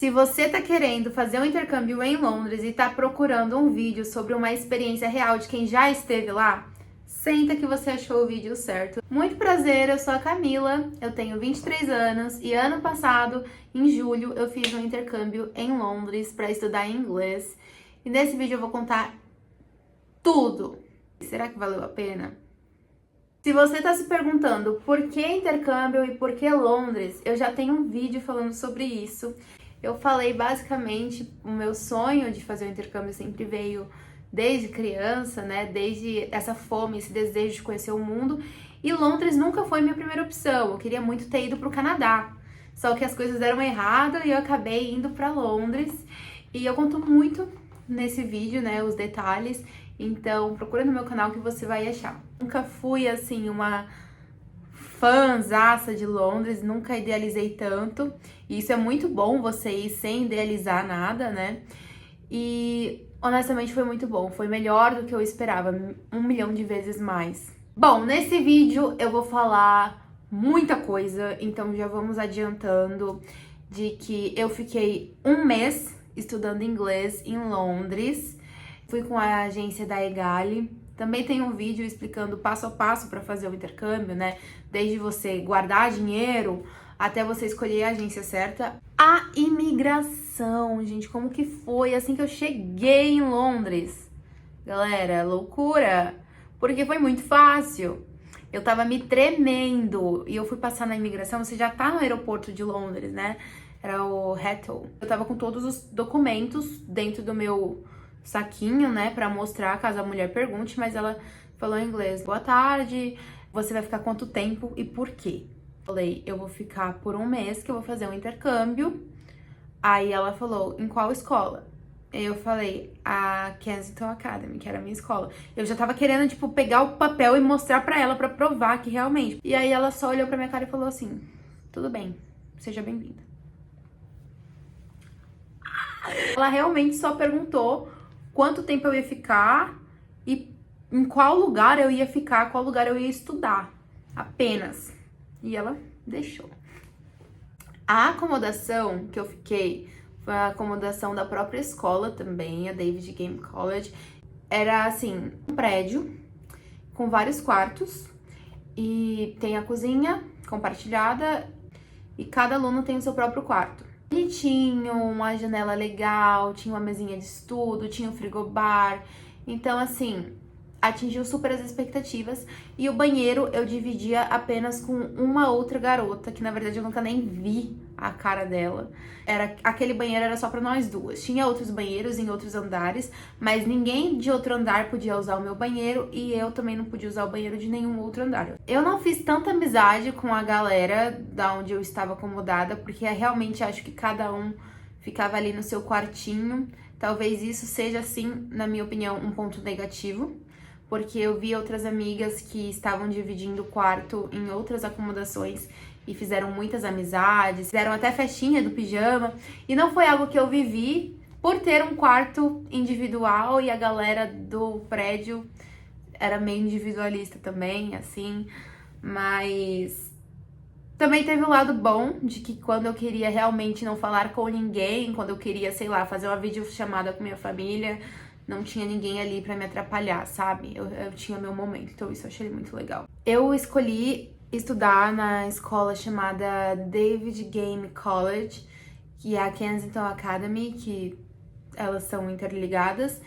Se você tá querendo fazer um intercâmbio em Londres e tá procurando um vídeo sobre uma experiência real de quem já esteve lá, senta que você achou o vídeo certo. Muito prazer, eu sou a Camila, eu tenho 23 anos e ano passado, em julho, eu fiz um intercâmbio em Londres para estudar inglês. E nesse vídeo eu vou contar tudo. Será que valeu a pena? Se você tá se perguntando por que intercâmbio e por que Londres, eu já tenho um vídeo falando sobre isso. Eu falei basicamente o meu sonho de fazer o intercâmbio sempre veio desde criança, né? Desde essa fome, esse desejo de conhecer o mundo. E Londres nunca foi minha primeira opção. Eu queria muito ter ido para o Canadá. Só que as coisas deram errado e eu acabei indo para Londres. E eu conto muito nesse vídeo, né? Os detalhes. Então procura no meu canal que você vai achar. Nunca fui assim uma fãzaça de Londres, nunca idealizei tanto. E isso é muito bom, você ir sem idealizar nada, né? E honestamente foi muito bom, foi melhor do que eu esperava, 1 milhão de vezes mais. Bom, nesse vídeo eu vou falar muita coisa, então já vamos adiantando de que eu fiquei 1 mês estudando inglês em Londres. Fui com a agência da Egali. Também tem um vídeo explicando passo a passo para fazer o intercâmbio, né? Desde você guardar dinheiro até você escolher a agência certa. A imigração, gente, como que foi assim que eu cheguei em Londres? Galera, loucura! Porque foi muito fácil. Eu tava me tremendo e eu fui passar na imigração. Você já tá no aeroporto de Londres, né? Era o Heathrow. Eu tava com todos os documentos dentro do meu saquinho, né, pra mostrar caso a mulher pergunte, mas ela falou em inglês: boa tarde, você vai ficar quanto tempo e por quê? Falei: eu vou ficar por 1 mês que eu vou fazer um intercâmbio. Aí ela falou: em qual escola? Eu falei: a Kensington Academy, que era a minha escola. Eu já tava querendo, tipo, pegar o papel e mostrar pra ela, pra provar que realmente. E aí ela só olhou pra minha cara e falou assim: tudo bem, seja bem-vinda. Ela realmente só perguntou quanto tempo eu ia ficar e em qual lugar eu ia ficar, qual lugar eu ia estudar, apenas. E ela deixou. A acomodação que eu fiquei foi a acomodação da própria escola também, a David Game College. Era assim, um prédio com vários quartos e tem a cozinha compartilhada e cada aluno tem o seu próprio quarto. Bonitinho, uma janela legal, tinha uma mesinha de estudo, tinha um frigobar. Então, assim, atingiu super as expectativas. E o banheiro eu dividia apenas com uma outra garota, que na verdade eu nunca nem vi a cara dela. Aquele banheiro era só pra nós duas. Tinha outros banheiros em outros andares, mas ninguém de outro andar podia usar o meu banheiro e eu também não podia usar o banheiro de nenhum outro andar. Eu não fiz tanta amizade com a galera da onde eu estava acomodada, porque eu realmente acho que cada um ficava ali no seu quartinho. Talvez isso seja, assim, na minha opinião, um ponto negativo, porque eu vi outras amigas que estavam dividindo o quarto em outras acomodações e fizeram muitas amizades, fizeram até festinha do pijama, e não foi algo que eu vivi por ter um quarto individual e a galera do prédio era meio individualista também, assim, mas também teve o lado bom de que quando eu queria realmente não falar com ninguém, quando eu queria, sei lá, fazer uma videochamada com minha família, não tinha ninguém ali pra me atrapalhar, sabe? Eu tinha meu momento, então isso eu achei muito legal. Eu escolhi estudar na escola chamada David Game College, que é a Kensington Academy, que elas são interligadas.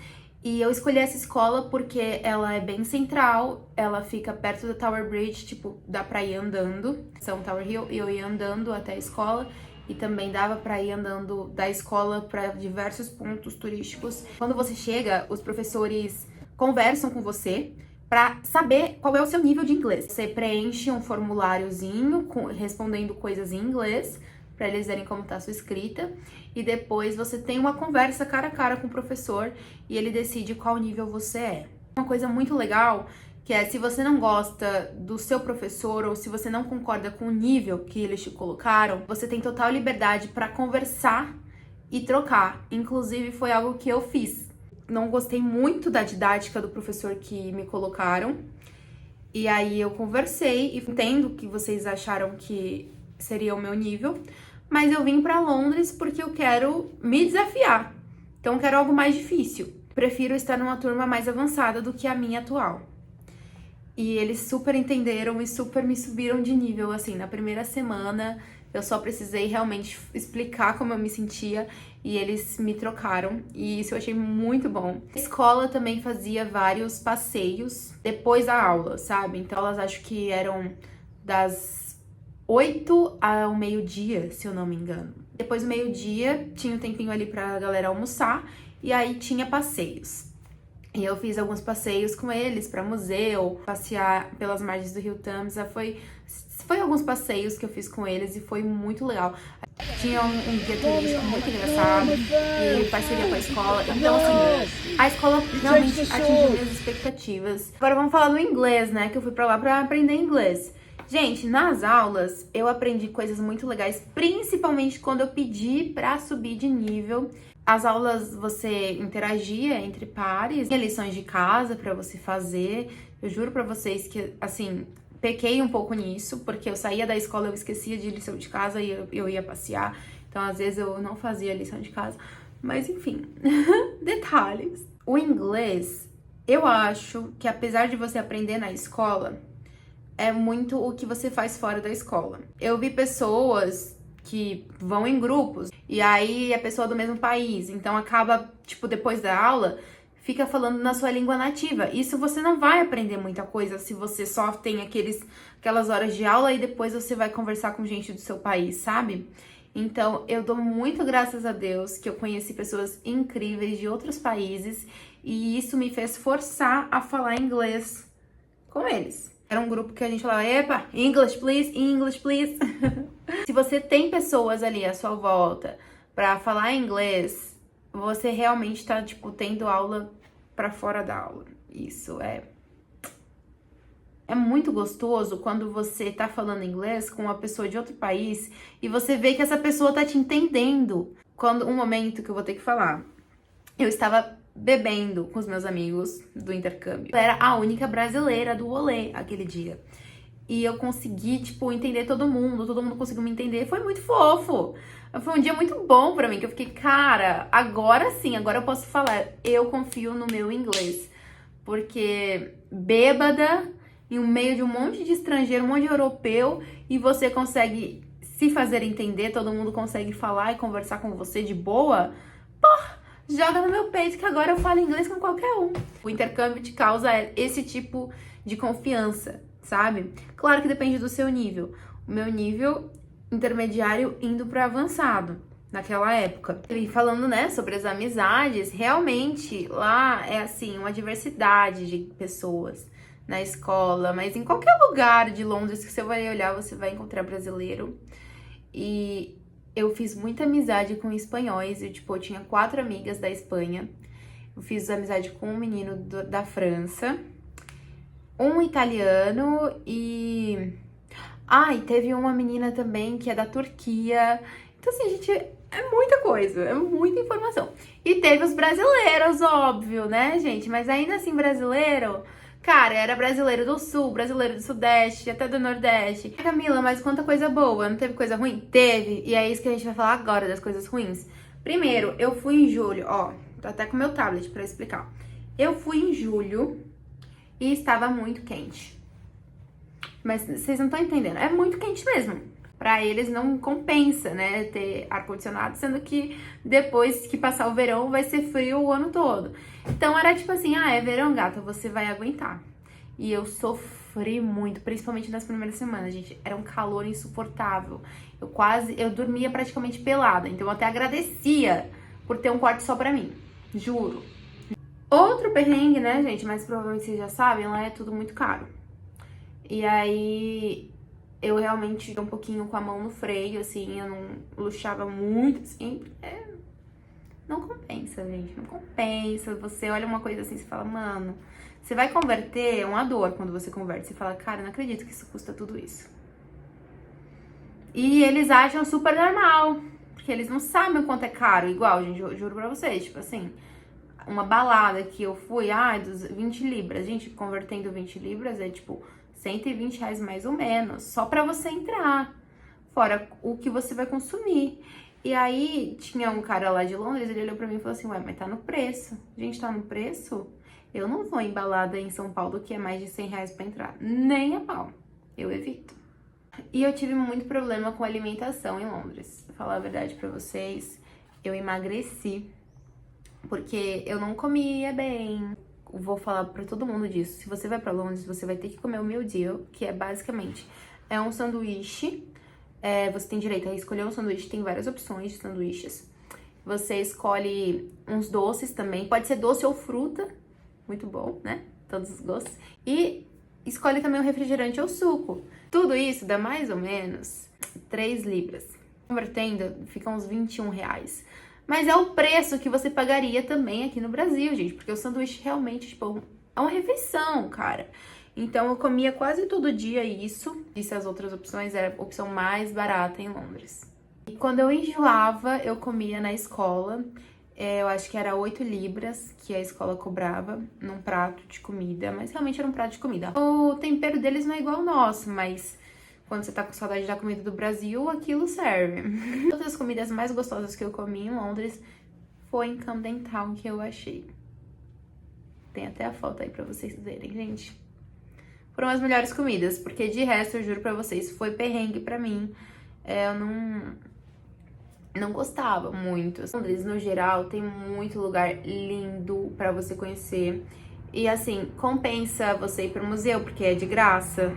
E eu escolhi essa escola porque ela é bem central, ela fica perto da Tower Bridge, tipo, dá pra ir andando. São Tower Hill, e eu ia andando até a escola. E também dava pra ir andando da escola para diversos pontos turísticos. Quando você chega, os professores conversam com você para saber qual é o seu nível de inglês. Você preenche um formuláriozinho respondendo coisas em inglês para eles verem como tá a sua escrita, e depois você tem uma conversa cara a cara com o professor e ele decide qual nível você é. Uma coisa muito legal que é, se você não gosta do seu professor ou se você não concorda com o nível que eles te colocaram, você tem total liberdade para conversar e trocar. Inclusive, foi algo que eu fiz. Não gostei muito da didática do professor que me colocaram, e aí eu conversei e entendo que vocês acharam que seria o meu nível, mas eu vim pra Londres porque eu quero me desafiar. Então eu quero algo mais difícil. Prefiro estar numa turma mais avançada do que a minha atual. E eles super entenderam e super me subiram de nível, assim, na primeira semana eu só precisei realmente explicar como eu me sentia e eles me trocaram, e isso eu achei muito bom. A escola também fazia vários passeios depois da aula, sabe? Então elas acho que eram das 8 ao meio-dia, se eu não me engano. Depois do meio-dia tinha um tempinho ali pra galera almoçar e aí tinha passeios. E eu fiz alguns passeios com eles para museu, passear pelas margens do Rio Tamisa. Foi alguns passeios que eu fiz com eles e foi muito legal. Tinha um guia turístico muito engraçado e parceria com a escola. Então, assim, a escola realmente atingiu minhas expectativas. Agora vamos falar do inglês, né? Que eu fui pra lá pra aprender inglês. Gente, nas aulas eu aprendi coisas muito legais, principalmente quando eu pedi pra subir de nível. As aulas você interagia entre pares, tinha lições de casa pra você fazer. Eu juro pra vocês que, assim, pequei um pouco nisso, porque eu saía da escola, eu esquecia de lição de casa e eu ia passear. Então, às vezes, eu não fazia lição de casa. Mas, enfim, detalhes. O inglês, eu acho que apesar de você aprender na escola, é muito o que você faz fora da escola. Eu vi pessoas que vão em grupos e aí é pessoa do mesmo país, então acaba, tipo, depois da aula, fica falando na sua língua nativa. Isso você não vai aprender muita coisa se você só tem aquelas horas de aula e depois você vai conversar com gente do seu país, sabe? Então, eu dou muito graças a Deus que eu conheci pessoas incríveis de outros países e isso me fez forçar a falar inglês com eles. Era um grupo que a gente falava, epa, English please, English please. Se você tem pessoas ali à sua volta pra falar inglês, você realmente tá, tipo, tendo aula pra fora da aula. Isso é muito gostoso quando você tá falando inglês com uma pessoa de outro país e você vê que essa pessoa tá te entendendo. Um momento que eu vou ter que falar, eu estava bebendo com os meus amigos do intercâmbio. Eu era a única brasileira do rolê aquele dia. E eu consegui, tipo, entender todo mundo conseguiu me entender. Foi muito fofo. Foi um dia muito bom pra mim, que eu fiquei, cara, agora sim, agora eu posso falar. Eu confio no meu inglês. Porque bêbada, em meio de um monte de estrangeiro, um monte de europeu, e você consegue se fazer entender, todo mundo consegue falar e conversar com você de boa, porra! Joga no meu peito que agora eu falo inglês com qualquer um. O intercâmbio te causa esse tipo de confiança, sabe? Claro que depende do seu nível. O meu nível intermediário indo para avançado naquela época. E falando, né, sobre as amizades, realmente lá é assim, uma diversidade de pessoas na escola, mas em qualquer lugar de Londres que você vai olhar, você vai encontrar brasileiro. E eu fiz muita amizade com espanhóis, eu tinha 4 amigas da Espanha. Eu fiz amizade com um menino da França, um italiano e teve uma menina também que é da Turquia. Então, assim, gente, é muita coisa, é muita informação. E teve os brasileiros, óbvio, né, gente? Mas ainda assim, brasileiro... Cara, era brasileiro do Sul, brasileiro do Sudeste, até do Nordeste. Camila, mas quanta coisa boa, não teve coisa ruim? Teve, e é isso que a gente vai falar agora, das coisas ruins. Primeiro, eu fui em julho, ó, tô até com meu tablet pra explicar. Eu fui em julho e estava muito quente. Mas vocês não estão entendendo, é muito quente mesmo. Pra eles não compensa, né, ter ar-condicionado, sendo que depois que passar o verão vai ser frio o ano todo. Então era tipo assim, é verão, gata, você vai aguentar. E eu sofri muito, principalmente nas primeiras semanas, gente. Era um calor insuportável. Eu dormia praticamente pelada, então eu até agradecia por ter um quarto só pra mim, juro. Outro perrengue, né, gente, mas provavelmente vocês já sabem, lá é tudo muito caro. E aí... eu realmente ia um pouquinho com a mão no freio, assim, eu não luxava muito, assim, não compensa, gente, não compensa. Você olha uma coisa assim, você fala, mano, você vai converter, é uma dor quando você converte, você fala, cara, eu não acredito que isso custa tudo isso. E eles acham super normal, porque eles não sabem o quanto é caro, igual, gente, eu juro pra vocês, tipo assim, uma balada que eu fui, dos 20 libras, gente, convertendo 20 libras é tipo... R$120 mais ou menos, só pra você entrar. fora o que você vai consumir. E aí, tinha um cara lá de Londres, ele olhou pra mim e falou assim, ué, mas tá no preço. Gente, tá no preço? Eu não vou em balada em São Paulo que é mais de 100 reais pra entrar. Nem a pau. Eu evito. E eu tive muito problema com alimentação em Londres. Pra falar a verdade pra vocês, eu emagreci. Porque eu não comia bem. Vou falar pra todo mundo disso. Se você vai pra Londres, você vai ter que comer o meal deal, que é basicamente um sanduíche. Você tem direito a escolher um sanduíche, tem várias opções de sanduíches. Você escolhe uns doces também, pode ser doce ou fruta, muito bom, né? Todos os gostos. E escolhe também o refrigerante ou suco. Tudo isso dá mais ou menos 3 libras. Convertendo, fica uns 21 reais. Mas é o preço que você pagaria também aqui no Brasil, gente. Porque o sanduíche realmente, tipo, é uma refeição, cara. Então, eu comia quase todo dia isso. E se as outras opções era a opção mais barata em Londres. E quando eu enjoava, eu comia na escola. Eu acho que era 8 libras que a escola cobrava num prato de comida. Mas realmente era um prato de comida. O tempero deles não é igual ao nosso, mas quando você tá com saudade da comida do Brasil, aquilo serve. Todas as comidas mais gostosas que eu comi em Londres foi em Camden Town que eu achei. Tem até a foto aí pra vocês verem, gente. Foram as melhores comidas, porque de resto, eu juro pra vocês, foi perrengue pra mim. Eu não gostava muito. Londres, no geral, tem muito lugar lindo pra você conhecer. E assim, compensa você ir pro museu, porque é de graça.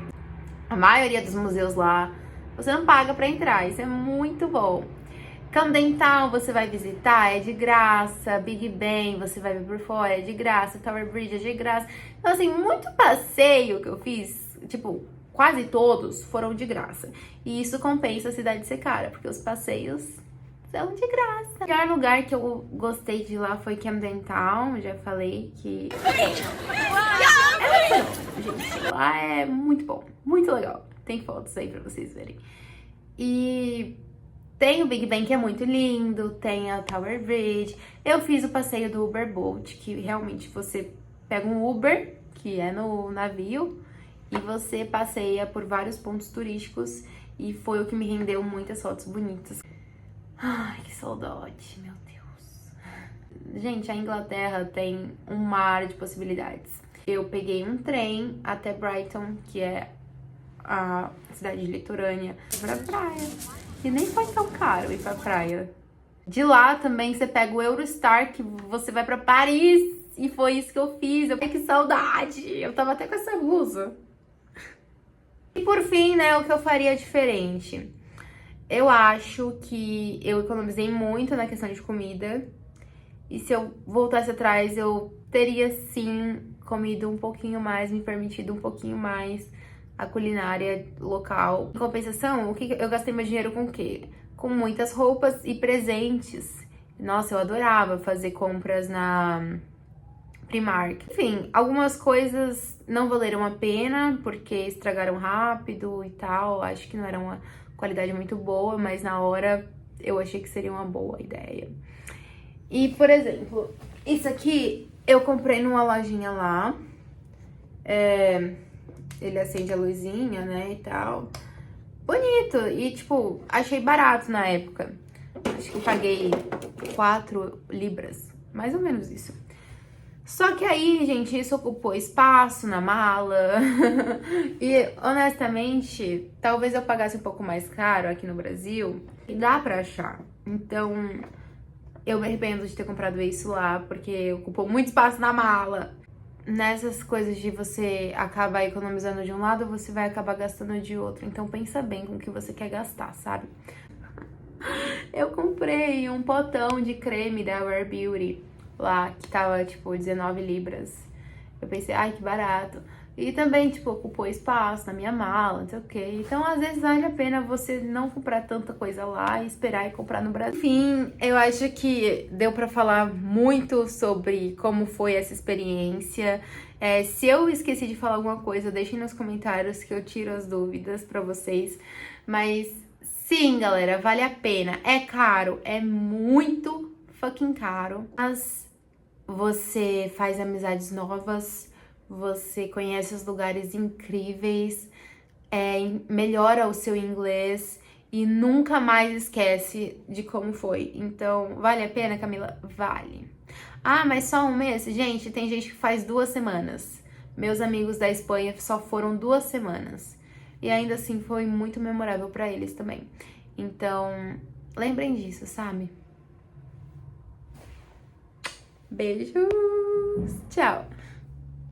A maioria dos museus lá, você não paga pra entrar, isso é muito bom. Camden Town você vai visitar, é de graça. Big Ben você vai ver por fora, é de graça. Tower Bridge é de graça. Então assim, muito passeio que eu fiz, tipo, quase todos foram de graça. E isso compensa a cidade ser cara, porque os passeios são de graça. O melhor lugar que eu gostei de ir lá foi Camden Town, já falei que... gente, lá é muito bom, muito legal. Tem fotos aí pra vocês verem. E tem o Big Ben, que é muito lindo, tem a Tower Bridge. Eu fiz o passeio do Uber Boat, que realmente você pega um Uber, que é no navio, e você passeia por vários pontos turísticos, e foi o que me rendeu muitas fotos bonitas. Ai, que saudade, meu Deus. Gente, a Inglaterra tem um mar de possibilidades. Eu peguei um trem até Brighton, que é a cidade litorânea, pra praia. E nem foi tão caro ir pra praia. De lá também você pega o Eurostar, que você vai pra Paris. E foi isso que eu fiz. Que saudade! Eu tava até com essa blusa. E por fim, né, o que eu faria diferente? Eu acho que eu economizei muito na questão de comida. E se eu voltasse atrás, eu teria sim comido um pouquinho mais, me permitido um pouquinho mais a culinária local. Em compensação, eu gastei meu dinheiro com o quê? Com muitas roupas e presentes. Nossa, eu adorava fazer compras na Primark. Enfim, algumas coisas não valeram a pena, porque estragaram rápido e tal. Acho que não era uma qualidade muito boa, mas na hora eu achei que seria uma boa ideia. E, por exemplo, isso aqui eu comprei numa lojinha lá. Ele acende a luzinha, né, e tal. Bonito. E, tipo, achei barato na época. Acho que paguei 4 libras. Mais ou menos isso. Só que aí, gente, isso ocupou espaço na mala. E, honestamente, talvez eu pagasse um pouco mais caro aqui no Brasil. E dá pra achar. Então, eu me arrependo de ter comprado isso lá, porque ocupou muito espaço na mala. Nessas coisas de você acabar economizando de um lado, você vai acabar gastando de outro. Então, pensa bem com o que você quer gastar, sabe? Eu comprei um potão de creme da Rare Beauty lá, que tava, tipo, 19 libras. Eu pensei, ai, que barato. E também, tipo, ocupou espaço na minha mala, não sei o quê. Então, às vezes, vale a pena você não comprar tanta coisa lá e esperar e comprar no Brasil. Enfim, eu acho que deu pra falar muito sobre como foi essa experiência. Se eu esqueci de falar alguma coisa, deixem nos comentários que eu tiro as dúvidas pra vocês. Mas, sim, galera, vale a pena. É caro, é muito fucking caro. Mas você faz amizades novas, você conhece os lugares incríveis, melhora o seu inglês e nunca mais esquece de como foi. Então, vale a pena, Camila? Vale. Ah, mas só um mês? Gente, tem gente que faz 2 semanas. Meus amigos da Espanha só foram 2 semanas. E ainda assim foi muito memorável pra eles também. Então, lembrem disso, sabe? Beijos! Tchau!